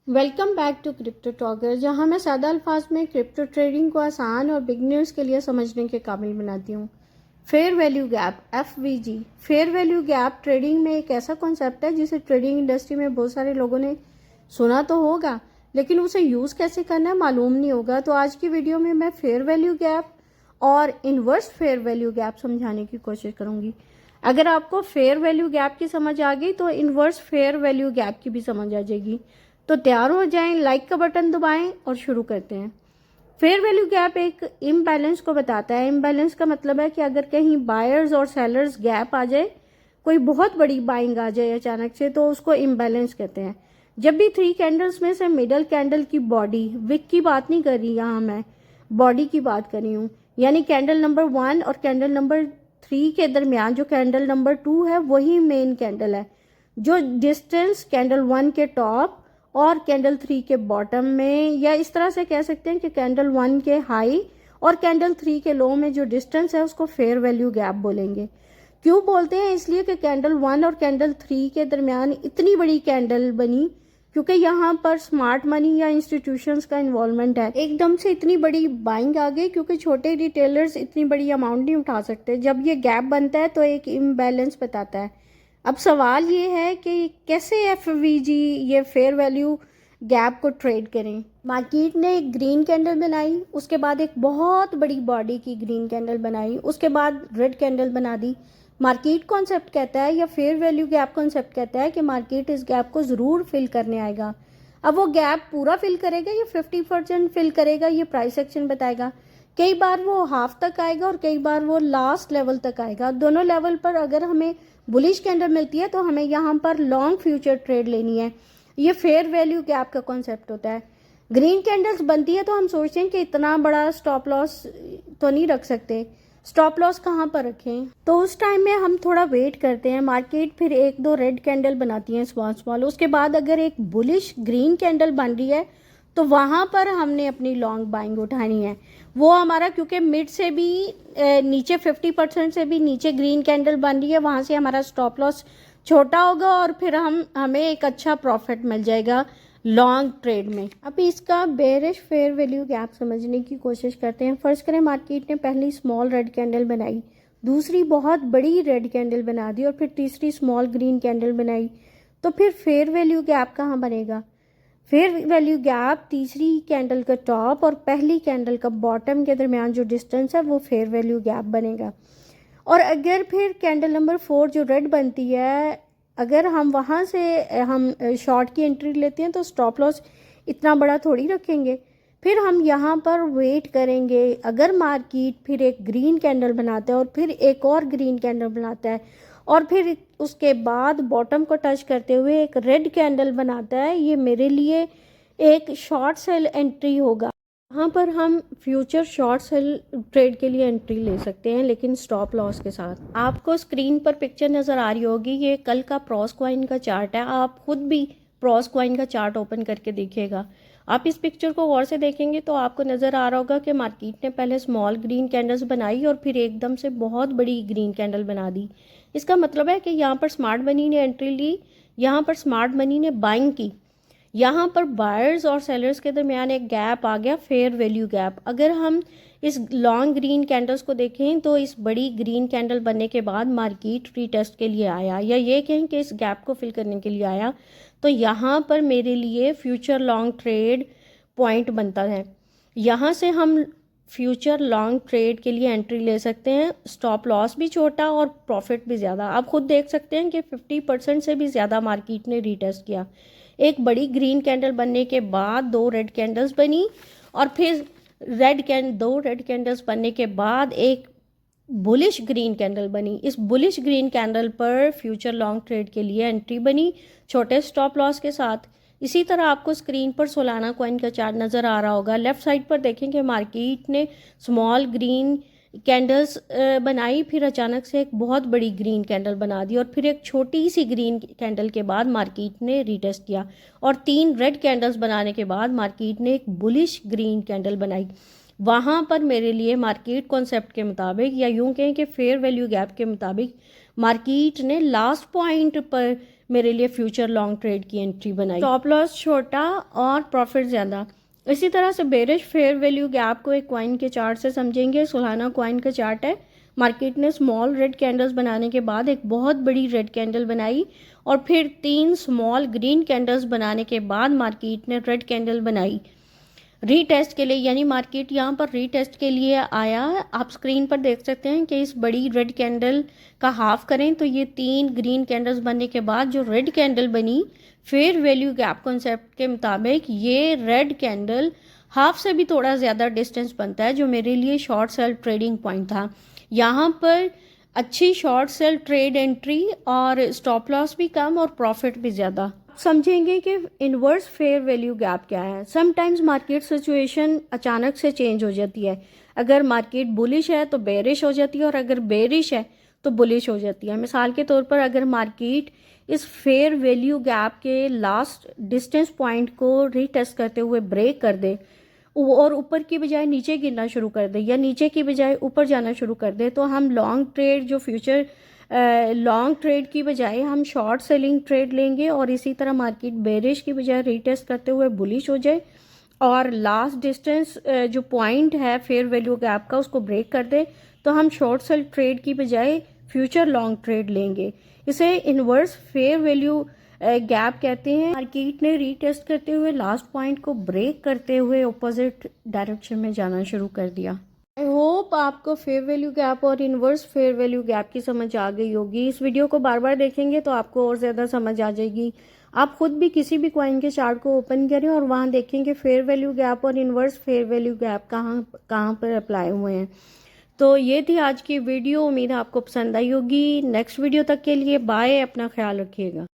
Welcome back to crypto talker, जहां मैं सादा अल्फाज में क्रिप्टो ट्रेडिंग को आसान और बिगनर्स के लिए समझने के काबिल बनाती हूँ। Fair value gap FVG। Fair value gap trading में एक ऐसा कॉन्सेप्ट है जिसे ट्रेडिंग इंडस्ट्री में बहुत सारे लोगों ने सुना तो होगा, लेकिन उसे यूज़ कैसे करना है मालूम नहीं होगा। तो आज की वीडियो में मैं फेयर वैल्यू गैप और इन्वर्स फेयर वैल्यू गैप समझाने की कोशिश करूँगी। अगर आपको फेयर वैल्यू गैप की समझ आ गई तो इन्वर्स फेयर वैल्यू गैप की भी समझ आ जाएगी। तो तैयार हो जाएं, लाइक का बटन दबाएं और शुरू करते हैं। फेयर वैल्यू गैप एक इम्बैलेंस को बताता है। इम्बैलेंस का मतलब है कि अगर कहीं बायर्स और सेलर्स गैप आ जाए, कोई बहुत बड़ी बाइंग आ जाए अचानक से, तो उसको इम्बैलेंस कहते हैं। जब भी 3 कैंडल्स में से मिडल कैंडल की बॉडी, विक की बात नहीं कर रही यहाँ मैं, बॉडी की बात कर रही हूँ, यानी कैंडल नंबर 1 और कैंडल नंबर 3 के दरमियान जो कैंडल नंबर 2 है वही मेन कैंडल है। जो डिस्टेंस कैंडल 1 के टॉप और कैंडल 3 के बॉटम में, या इस तरह से कह सकते हैं कि कैंडल 1 के हाई और कैंडल 3 के लो में जो डिस्टेंस है उसको फेयर वैल्यू गैप बोलेंगे। क्यों बोलते हैं? इसलिए कि कैंडल 1 और कैंडल 3 के दरमियान इतनी बड़ी कैंडल बनी क्योंकि यहाँ पर स्मार्ट मनी या इंस्टीट्यूशंस का इन्वॉल्वमेंट है। एकदम से इतनी बड़ी बाइंग आ गई क्योंकि छोटे रिटेलर्स इतनी बड़ी अमाउंट नहीं उठा सकते। जब ये गैप बनता है तो एक इम्बैलेंस बताता है। अब सवाल ये है कि कैसे FVG, ये फेयर वैल्यू गैप को ट्रेड करें। मार्केट ने एक ग्रीन कैंडल बनाई, उसके बाद एक बहुत बड़ी बॉडी की ग्रीन कैंडल बनाई, उसके बाद रेड कैंडल बना दी। मार्केट कॉन्सेप्ट कहता है या फेयर वैल्यू गैप कॉन्सेप्ट कहता है कि मार्केट इस गैप को ज़रूर फिल करने आएगा। अब वो गैप पूरा फिल करेगा या 50% फिल करेगा, ये प्राइस एक्शन बताएगा। कई बार वो हाफ तक आएगा और कई बार वो लास्ट लेवल तक आएगा। दोनों लेवल पर अगर हमें बुलिश कैंडल मिलती है तो हमें यहाँ पर लॉन्ग फ्यूचर ट्रेड लेनी है। ये फेयर वैल्यू गैप का कॉन्सेप्ट होता है। ग्रीन कैंडल्स बनती है तो हम सोचते हैं कि इतना बड़ा स्टॉप लॉस तो नहीं रख सकते। स्टॉप लॉस कहाँ पर रखें? तो उस टाइम में हम थोड़ा वेट करते हैं। मार्केट फिर 1-2 रेड कैंडल बनाती है स्मॉल स्मॉल, उसके बाद अगर एक बुलिश ग्रीन कैंडल बन रही है तो वहाँ पर हमने अपनी लॉन्ग बाइंग उठानी है। वो हमारा, क्योंकि मिड से भी नीचे 50% से भी नीचे ग्रीन कैंडल बन रही है, वहाँ से हमारा स्टॉप लॉस छोटा होगा और फिर हमें एक अच्छा प्रॉफिट मिल जाएगा लॉन्ग ट्रेड में। अब इसका बेरिश फेयर वैल्यू गैप समझने की कोशिश करते हैं। फर्स्ट करें, मार्केट ने पहली स्मॉल रेड कैंडल बनाई, दूसरी बहुत बड़ी रेड कैंडल बना दी और फिर तीसरी स्मॉल ग्रीन कैंडल बनाई, तो फिर फेयर वैल्यू गैप कहाँ बनेगा? फेयर वैल्यू गैप तीसरी कैंडल का टॉप और पहली कैंडल का बॉटम के दरमियान जो डिस्टेंस है वो फेयर वैल्यू गैप बनेगा। और अगर फिर कैंडल नंबर 4 जो रेड बनती है, अगर हम वहाँ से हम शॉर्ट की एंट्री लेते हैं तो स्टॉप लॉस इतना बड़ा थोड़ी रखेंगे। फिर हम यहाँ पर वेट करेंगे। अगर मार्केट फिर एक ग्रीन कैंडल बनाता है और फिर एक और ग्रीन कैंडल बनाता है और फिर उसके बाद बॉटम को टच करते हुए एक रेड कैंडल बनाता है, ये मेरे लिए एक शॉर्ट सेल एंट्री होगा। यहाँ पर हम फ्यूचर शॉर्ट सेल ट्रेड के लिए एंट्री ले सकते हैं, लेकिन स्टॉप लॉस के साथ। आपको स्क्रीन पर पिक्चर नज़र आ रही होगी, ये कल का प्रॉस कॉइन का चार्ट है। आप खुद भी प्रॉस कॉइन का चार्ट ओपन करके देखिएगा। आप इस पिक्चर को गौर से देखेंगे तो आपको नज़र आ रहा होगा कि मार्केट ने पहले स्मॉल ग्रीन कैंडल्स बनाई और फिर एकदम से बहुत बड़ी ग्रीन कैंडल बना दी। इसका मतलब है कि यहाँ पर स्मार्ट मनी ने एंट्री ली, यहाँ पर स्मार्ट मनी ने बाइंग की, यहाँ पर बायर्स और सेलर्स के दरमियान एक गैप आ गया, फेयर वैल्यू गैप। अगर हम इस लॉन्ग ग्रीन कैंडल्स को देखें तो इस बड़ी ग्रीन कैंडल बनने के बाद मार्केट रीटेस्ट के लिए आया, या ये कहें कि इस गैप को फिल करने के लिए आया, तो यहाँ पर मेरे लिए फ्यूचर लॉन्ग ट्रेड पॉइंट बनता है। यहाँ से हम फ्यूचर लॉन्ग ट्रेड के लिए एंट्री ले सकते हैं। स्टॉप लॉस भी छोटा और प्रॉफिट भी ज़्यादा। आप खुद देख सकते हैं कि 50% से भी ज़्यादा मार्केट ने रीटेस्ट किया। एक बड़ी ग्रीन कैंडल बनने के बाद 2 रेड कैंडल्स बनी और फिर 2 रेड कैंडल्स बनने के बाद एक बुलिश ग्रीन कैंडल बनी। इस बुलिश ग्रीन कैंडल पर फ्यूचर लॉन्ग ट्रेड के लिए एंट्री बनी, छोटे स्टॉप लॉस के साथ। इसी तरह आपको स्क्रीन पर सोलाना कॉइन का चार्ट नज़र आ रहा होगा। लेफ्ट साइड पर देखेंगे मार्केट ने स्मॉल ग्रीन कैंडल्स बनाई, फिर अचानक से एक बहुत बड़ी ग्रीन कैंडल बना दी और फिर एक छोटी सी ग्रीन कैंडल के बाद मार्केट ने रीटेस्ट किया और 3 रेड कैंडल्स बनाने के बाद मार्केट ने एक बुलिश ग्रीन कैंडल बनाई। वहाँ पर मेरे लिए मार्केट कॉन्सेप्ट के मुताबिक, या यूँ कहें कि फेयर वैल्यू गैप के मुताबिक, मार्केट ने लास्ट पॉइंट पर मेरे लिए फ्यूचर लॉन्ग ट्रेड की एंट्री बनाई। स्टॉप लॉस छोटा और प्रॉफिट ज़्यादा। इसी तरह से बेरिश फेयर वैल्यू गैप को एक कॉइन के चार्ट से समझेंगे। सुल्हाना कॉइन का चार्ट है। मार्केट ने स्मॉल रेड कैंडल्स बनाने के बाद एक बहुत बड़ी रेड कैंडल बनाई और फिर 3 स्मॉल ग्रीन कैंडल्स बनाने के बाद मार्केट ने रेड कैंडल बनाई रीटेस्ट के लिए, यानी मार्केट यहाँ पर रीटेस्ट के लिए आया। आप स्क्रीन पर देख सकते हैं कि इस बड़ी रेड कैंडल का हाफ करें तो ये 3 ग्रीन कैंडल्स बनने के बाद जो रेड कैंडल बनी, फेयर वैल्यू गैप कॉन्सेप्ट के मुताबिक ये रेड कैंडल हाफ से भी थोड़ा ज़्यादा डिस्टेंस बनता है, जो मेरे लिए शॉर्ट सेल ट्रेडिंग पॉइंट था। यहाँ पर अच्छी शॉर्ट सेल ट्रेड एंट्री और स्टॉप लॉस भी कम और प्रॉफिट भी ज़्यादा। समझेंगे कि इन्वर्स फेयर वैल्यू गैप क्या है। समटाइम्स मार्केट सिचुएशन अचानक से चेंज हो जाती है। अगर मार्केट बुलिश है तो बेरिश हो जाती है और अगर बेरिश है तो बुलिश हो जाती है। मिसाल के तौर पर अगर मार्केट इस फेयर वैल्यू गैप के लास्ट डिस्टेंस पॉइंट को रीटेस्ट करते हुए ब्रेक कर दे और ऊपर की बजाय नीचे गिरना शुरू कर दे या नीचे की बजाय ऊपर जाना शुरू कर दे, तो हम लॉन्ग ट्रेड जो फ्यूचर लॉन्ग ट्रेड की बजाय हम शॉर्ट सेलिंग ट्रेड लेंगे और इसी तरह मार्केट बेरिश की बजाय रीटेस्ट करते हुए बुलिश हो जाए और लास्ट डिस्टेंस जो पॉइंट है फेयर वैल्यू गैप का उसको ब्रेक कर दे, तो हम शॉर्ट सेल ट्रेड की बजाय फ्यूचर लॉन्ग ट्रेड लेंगे। इसे इन्वर्स फेयर वैल्यू गैप कहते हैं। मार्केट ने रीटेस्ट करते हुए लास्ट पॉइंट को ब्रेक करते हुए ऑपोजिट डायरेक्शन में जाना शुरू कर दिया। आई होप आपको फेयर वैल्यू गैप और इन्वर्स फेयर वैल्यू गैप की समझ आ गई होगी। इस वीडियो को बार बार देखेंगे तो आपको और ज़्यादा समझ आ जाएगी। आप खुद भी किसी भी कॉइन के चार्ट को ओपन करें और वहाँ देखेंगे फेयर वैल्यू गैप और इन्वर्स फेयर वैल्यू गैप कहाँ पर अप्लाई हुए हैं। तो ये थी आज की वीडियो। उम्मीद है आपको पसंद आई होगी। नेक्स्ट वीडियो तक के लिए बाय। अपना ख्याल रखिएगा।